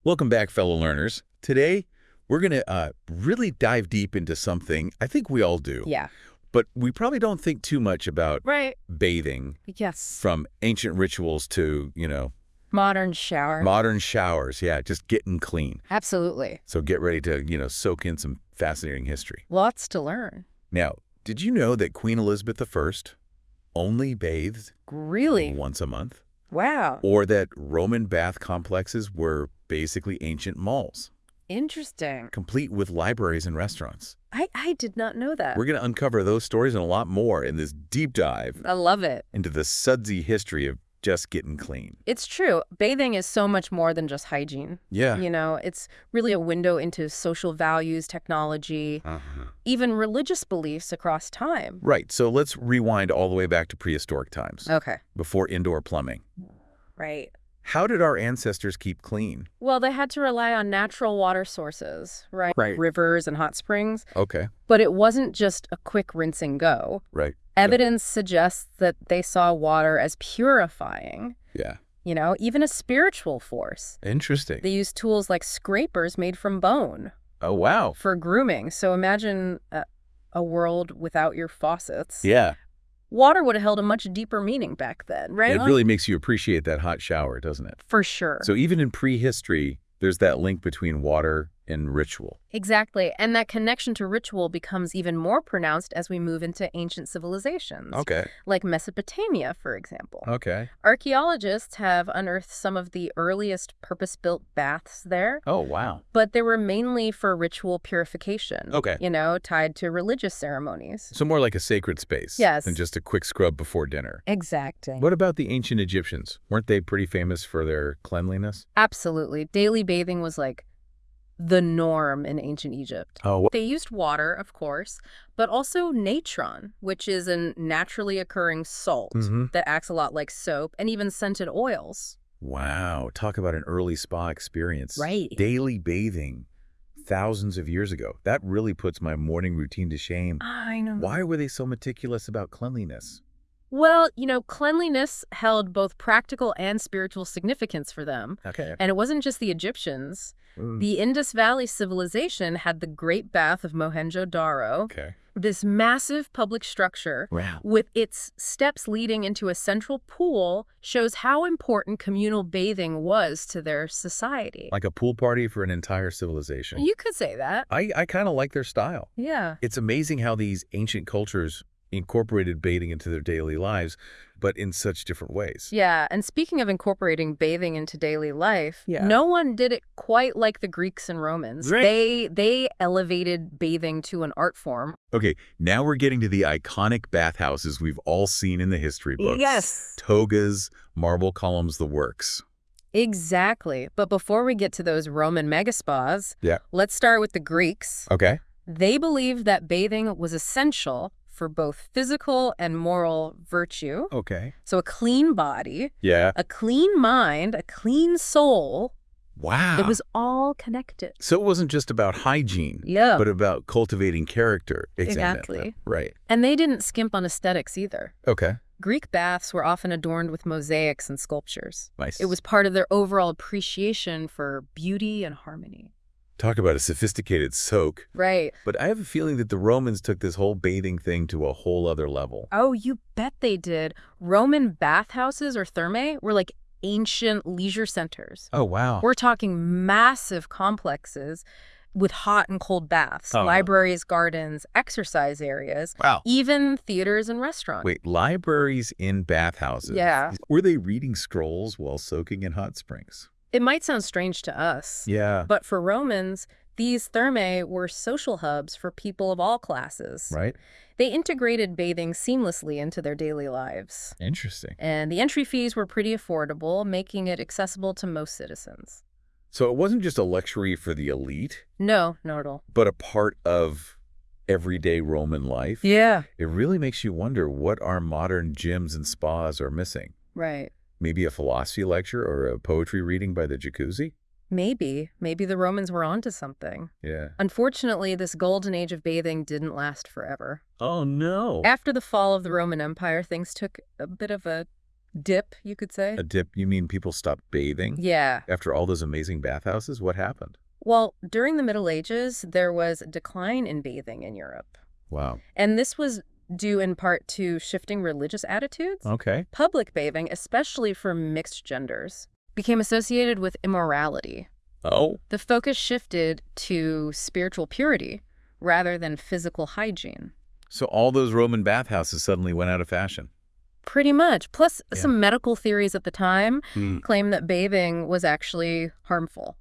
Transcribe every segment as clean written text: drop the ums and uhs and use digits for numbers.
Welcome back, fellow learners. Today, we're going to really dive deep into something I think we all do. Yeah. But we probably don't think too much about Right. bathing Yes. from ancient rituals to, Modern shower. modern showers. Yeah, just getting clean. Absolutely. So get ready to, soak in some fascinating history. Lots to learn. Now, did you know that Queen Elizabeth I only bathed Really? once a month? Wow. Or that Roman bath complexes were basically ancient malls, Interesting. complete with libraries and restaurants? I did not know that. We're going to uncover those stories and a lot more in this deep dive I love it. into the sudsy history of just getting clean. It's true. Bathing is so much more than just hygiene. Yeah. It's really a window into social values, technology, even religious beliefs across time. Right. So let's rewind all the way back to prehistoric times, Okay. before indoor plumbing. Right. How did our ancestors keep clean? Well, they had to rely on natural water sources, right? Right. Rivers and hot springs. Okay. But it wasn't just a quick rinse and go. Right. Evidence suggests that they saw water as purifying, Yeah. even a spiritual force. Interesting. They used tools like scrapers made from bone Oh, wow. for grooming. So imagine a world without your faucets. Yeah. Water would have held a much deeper meaning back then, right? It really makes you appreciate that hot shower, doesn't it? For sure. So even in prehistory, there's that link between water and ritual. Exactly. And that connection to ritual becomes even more pronounced as we move into ancient civilizations. Okay. Like Mesopotamia, for example. Okay. Archaeologists have unearthed some of the earliest purpose-built baths there, Oh, wow. but they were mainly for ritual purification. Okay. Tied to religious ceremonies. So more like a sacred space Yes. than just a quick scrub before dinner. Exactly. What about the ancient Egyptians? Weren't they pretty famous for their cleanliness? Absolutely. Daily bathing was like the norm in ancient Egypt. Oh, They used water, of course, but also natron, which is a naturally occurring salt that acts a lot like soap, and even scented oils. wow. Talk about an early spa experience. Right. Daily bathing thousands of years ago. That really puts my morning routine to shame. I know. Why were they so meticulous about cleanliness? Well, cleanliness held both practical and spiritual significance for them. Okay. And it wasn't just the Egyptians. The Indus Valley civilization had the Great Bath of Mohenjo-Daro, Okay. this massive public structure Wow. with its steps leading into a central pool shows how important communal bathing was to their society. Like a pool party for an entire civilization. You could say that. I kind of like their style. Yeah. It's amazing how these ancient cultures incorporated bathing into their daily lives, but in such different ways. Yeah, and speaking of incorporating bathing into daily life, Yeah. no one did it quite like the Greeks and Romans. Right. They elevated bathing to an art form. Okay, now we're getting to the iconic bathhouses we've all seen in the history books. Yes. Togas, marble columns, the works. Exactly. But before we get to those Roman megaspas, Yeah. let's start with the Greeks. Okay. They believed that bathing was essential for both physical and moral virtue. Okay. So a clean body, Yeah. a clean mind, a clean soul. Wow. It was all connected. So it wasn't just about hygiene, Yeah. but about cultivating character. Exactly. Right. And they didn't skimp on aesthetics either. Okay. Greek baths were often adorned with mosaics and sculptures. Nice. It was part of their overall appreciation for beauty and harmony. Talk about a sophisticated soak. Right. But I have a feeling that the Romans took this whole bathing thing to a whole other level. Oh, you bet they did. Roman bathhouses or thermae were like ancient leisure centers. Oh, wow. We're talking massive complexes with hot and cold baths, Oh. libraries, gardens, exercise areas, Wow. even theaters and restaurants. Wait, libraries in bathhouses? Yeah. Were they reading scrolls while soaking in hot springs? It might sound strange to us, Yeah. but for Romans, these thermae were social hubs for people of all classes. Right? They integrated bathing seamlessly into their daily lives. Interesting. And the entry fees were pretty affordable, making it accessible to most citizens. So it wasn't just a luxury for the elite, No, not at all. but a part of everyday Roman life. Yeah. It really makes you wonder what our modern gyms and spas are missing. Right. Maybe a philosophy lecture or a poetry reading by the jacuzzi? Maybe the Romans were onto something. Yeah. Unfortunately, this golden age of bathing didn't last forever. Oh, no. After the fall of the Roman Empire, things took a bit of a dip, you could say. A dip? You mean people stopped bathing? Yeah. After all those amazing bathhouses? What happened? Well, during the Middle Ages, there was a decline in bathing in Europe. Wow. And this was due in part to shifting religious attitudes. Okay. Public bathing, especially for mixed genders, became associated with immorality. Oh. The focus shifted to spiritual purity rather than physical hygiene. So all those Roman bathhouses suddenly went out of fashion. Pretty much. Plus, Yeah. some medical theories at the time Hmm. claimed that bathing was actually harmful.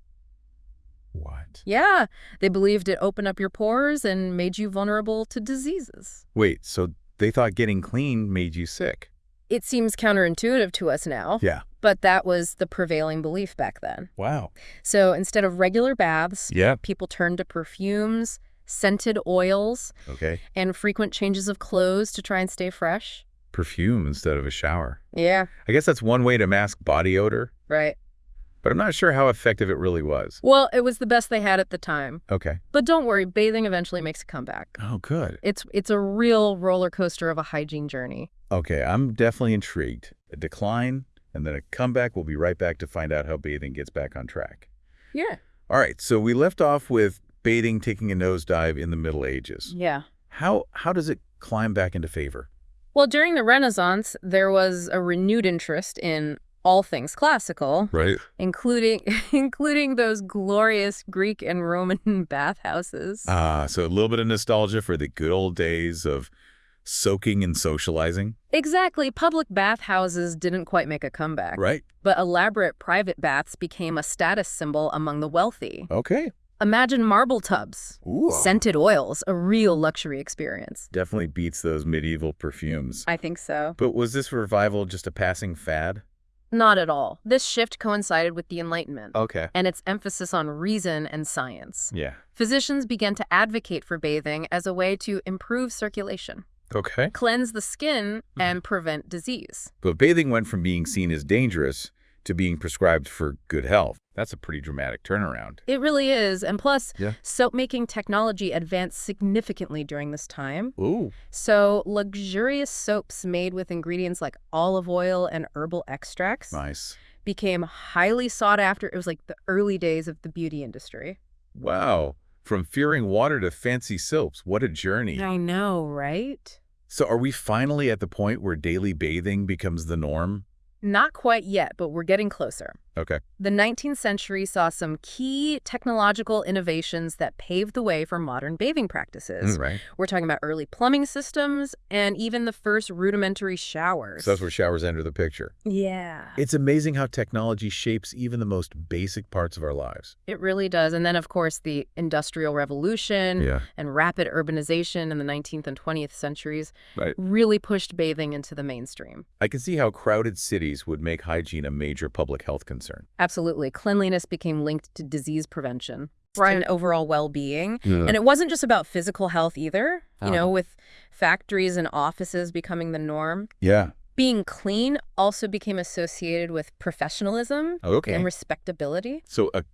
What? Yeah, they believed it opened up your pores and made you vulnerable to diseases. Wait, so they thought getting clean made you sick? It seems counterintuitive to us now, Yeah. but that was the prevailing belief back then. Wow. So instead of regular baths, Yeah. people turned to perfumes, scented oils, Okay. and frequent changes of clothes to try and stay fresh. Perfume instead of a shower. Yeah, I guess that's one way to mask body odor, right. but I'm not sure how effective it really was. Well, it was the best they had at the time. Okay. But don't worry, bathing eventually makes a comeback. Oh, good. It's a real roller coaster of a hygiene journey. Okay, I'm definitely intrigued. A decline and then a comeback. We'll be right back to find out how bathing gets back on track. Yeah. All right, so we left off with bathing taking a nosedive in the Middle Ages. Yeah. How does it climb back into favor? Well, during the Renaissance, there was a renewed interest in all things classical, Right. including those glorious Greek and Roman bathhouses. So a little bit of nostalgia for the good old days of soaking and socializing. Exactly. Public bathhouses didn't quite make a comeback. Right. But elaborate private baths became a status symbol among the wealthy. Okay. Imagine marble tubs, Ooh. scented oils, a real luxury experience. Definitely beats those medieval perfumes. I think so. But was this revival just a passing fad? Not at all. This shift coincided with the Enlightenment Okay. and its emphasis on reason and science. Yeah. Physicians began to advocate for bathing as a way to improve circulation, Okay. cleanse the skin, and prevent disease. But bathing went from being seen as dangerous to being prescribed for good health. That's a pretty dramatic turnaround. It really is. And plus, Yeah. soap-making technology advanced significantly during this time. Ooh. So luxurious soaps made with ingredients like olive oil and herbal extracts Nice. became highly sought after. It was like the early days of the beauty industry. Wow. From fearing water to fancy soaps. What a journey. I know, right? So are we finally at the point where daily bathing becomes the norm? Not quite yet, but we're getting closer. Okay. The 19th century saw some key technological innovations that paved the way for modern bathing practices. Right. We're talking about early plumbing systems and even the first rudimentary showers. So that's where showers enter the picture. Yeah. It's amazing how technology shapes even the most basic parts of our lives. It really does. And then, of course, the Industrial Revolution Yeah. and rapid urbanization in the 19th and 20th centuries Right. really pushed bathing into the mainstream. I can see how crowded cities would make hygiene a major public health concern. Absolutely. Cleanliness became linked to disease prevention and overall well-being. Yeah. And it wasn't just about physical health either, you Oh. know, with factories and offices becoming the norm. Yeah. Being clean also became associated with professionalism Okay. and respectability. So a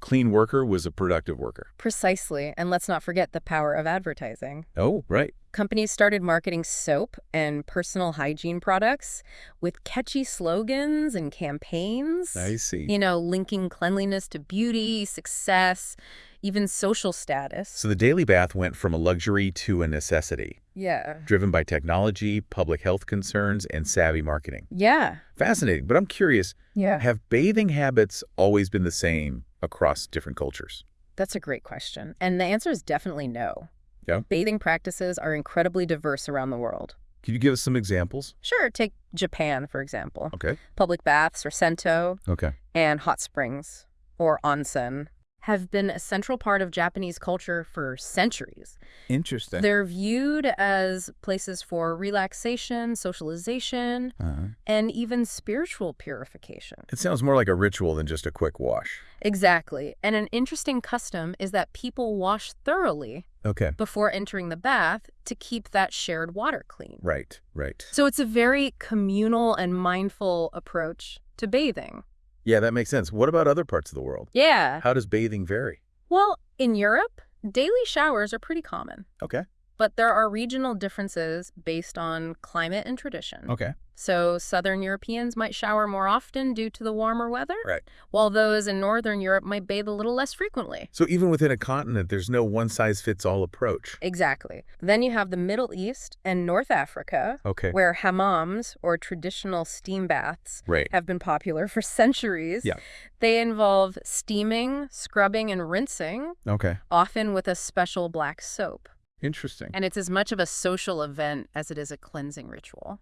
clean worker was a productive worker. Precisely. And let's not forget the power of advertising. Oh, right. Companies started marketing soap and personal hygiene products with catchy slogans and campaigns. I see. You know, linking cleanliness to beauty, success, even social status. So the daily bath went from a luxury to a necessity, Yeah. driven by technology, public health concerns, and savvy marketing. Yeah. Fascinating, but I'm curious, Yeah. have bathing habits always been the same across different cultures? That's a great question. And the answer is definitely no. Yeah? Bathing practices are incredibly diverse around the world. Can you give us some examples? Sure, take Japan, for example. Okay. Public baths, or sento, Okay. and hot springs, or onsen, have been a central part of Japanese culture for centuries. Interesting. They're viewed as places for relaxation, socialization, and even spiritual purification. It sounds more like a ritual than just a quick wash. Exactly. And an interesting custom is that people wash thoroughly Okay. before entering the bath to keep that shared water clean. Right, right. So it's a very communal and mindful approach to bathing. Yeah, that makes sense. What about other parts of the world? Yeah. How does bathing vary? Well, in Europe, daily showers are pretty common. Okay. but there are regional differences based on climate and tradition. Okay. So Southern Europeans might shower more often due to the warmer weather, Right. while those in Northern Europe might bathe a little less frequently. So even within a continent, there's no one-size-fits-all approach. Exactly. Then you have the Middle East and North Africa, Okay. where hammams, or traditional steam baths, Right. have been popular for centuries. Yeah. They involve steaming, scrubbing, and rinsing, Okay. often with a special black soap. Interesting. And it's as much of a social event as it is a cleansing ritual.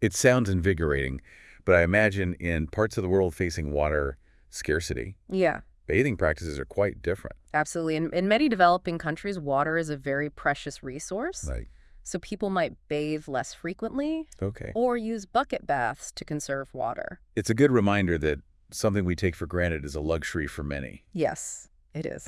It sounds invigorating, but I imagine in parts of the world facing water scarcity, Yeah, bathing practices are quite different. absolutely. In many developing countries, water is a very precious resource. Like, So people might bathe less frequently okay. or use bucket baths to conserve water. It's a good reminder that something we take for granted is a luxury for many. Yes, it is.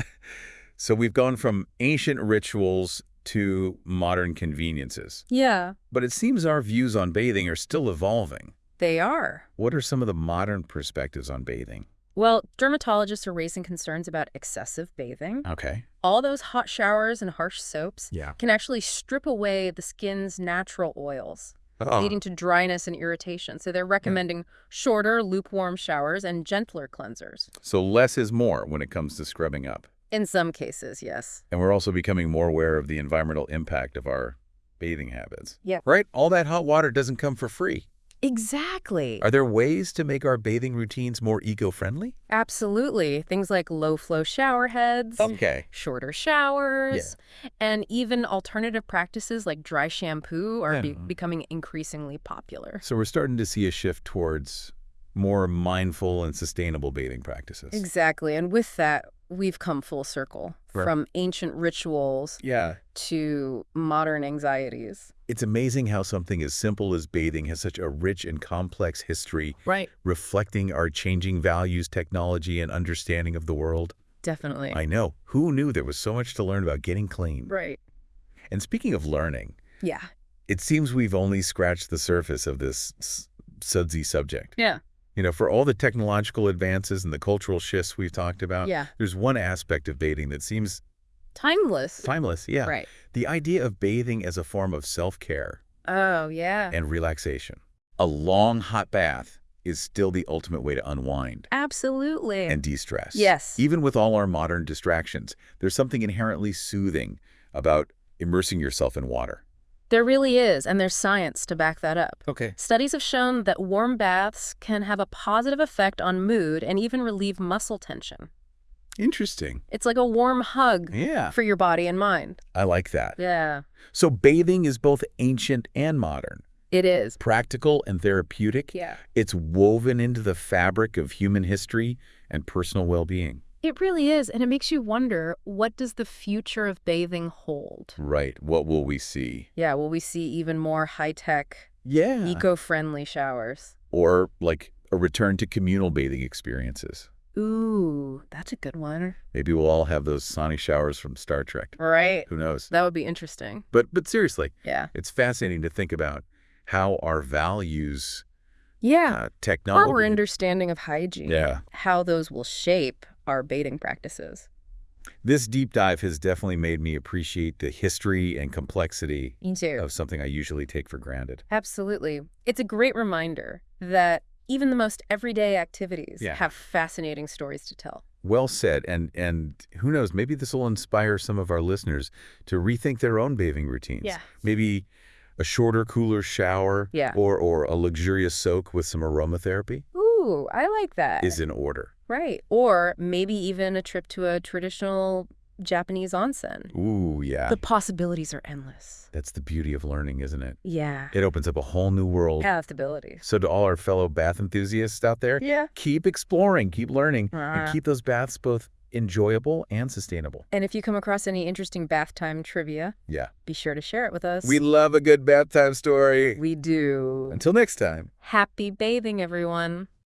So we've gone from ancient rituals to modern conveniences. Yeah, But it seems our views on bathing are still evolving. they are. What are some of the modern perspectives on bathing? Well, dermatologists are raising concerns about excessive bathing. Okay. All those hot showers and harsh soaps Yeah. can actually strip away the skin's natural oils, Oh, leading to dryness and irritation. So they're recommending shorter, lukewarm showers and gentler cleansers. so less is more when it comes to scrubbing up. In some cases, yes. And we're also becoming more aware of the environmental impact of our bathing habits. Yeah. Right? All that hot water doesn't come for free. Exactly. Are there ways to make our bathing routines more eco-friendly? Absolutely. Things like low-flow shower heads, Okay. shorter showers, and even alternative practices like dry shampoo are Yeah. becoming increasingly popular. So we're starting to see a shift towards more mindful and sustainable bathing practices. Exactly. And with that, we've come full circle Right. from ancient rituals Yeah. to modern anxieties. It's amazing how something as simple as bathing has such a rich and complex history, Right. reflecting our changing values, technology, and understanding of the world. Definitely. I know. Who knew there was so much to learn about getting clean? Right. And speaking of learning, Yeah. it seems we've only scratched the surface of this sudsy subject. Yeah. You know, for all the technological advances and the cultural shifts we've talked about, Yeah. there's one aspect of bathing that seems Timeless. timeless. Yeah. Right. The idea of bathing as a form of self-care Oh, yeah. and relaxation. A long hot bath is still the ultimate way to unwind Absolutely. and de-stress. Yes. Even with all our modern distractions, there's something inherently soothing about immersing yourself in water. There really is, and there's science to back that up. Okay. Studies have shown that warm baths can have a positive effect on mood and even relieve muscle tension. Interesting. It's like a warm hug Yeah. for your body and mind. I like that. Yeah, So bathing is both ancient and modern, it is. practical and therapeutic. Yeah. It's woven into the fabric of human history and personal well-being. It really is, and it makes you wonder, what does the future of bathing hold? Right. What will we see? Yeah, will we see even more high-tech, Yeah. eco-friendly showers? Or like a return to communal bathing experiences. Ooh, that's a good one. Maybe we'll all have those sauna showers from Star Trek. Right. Who knows? That would be interesting. But seriously, Yeah. it's fascinating to think about how our values, Yeah. technology. Our understanding of hygiene. Yeah. How those will shape our bathing practices. This deep dive has definitely made me appreciate the history and complexity Me too. of something I usually take for granted. Absolutely. It's a great reminder that even the most everyday activities Yeah. have fascinating stories to tell. Well said. And who knows, maybe this will inspire some of our listeners to rethink their own bathing routines. Yeah. Maybe a shorter, cooler shower Yeah. or a luxurious soak with some aromatherapy Ooh, I like that. is in order. Right. Or maybe even a trip to a traditional Japanese onsen. Ooh, yeah. The possibilities are endless. That's the beauty of learning, isn't it? Yeah. It opens up a whole new world. Possibilities. So to all our fellow bath enthusiasts out there, Yeah. keep exploring, keep learning, Ah. and keep those baths both enjoyable and sustainable. And if you come across any interesting bath time trivia, Yeah. be sure to share it with us. We love a good bath time story. We do. Until next time. Happy bathing, everyone.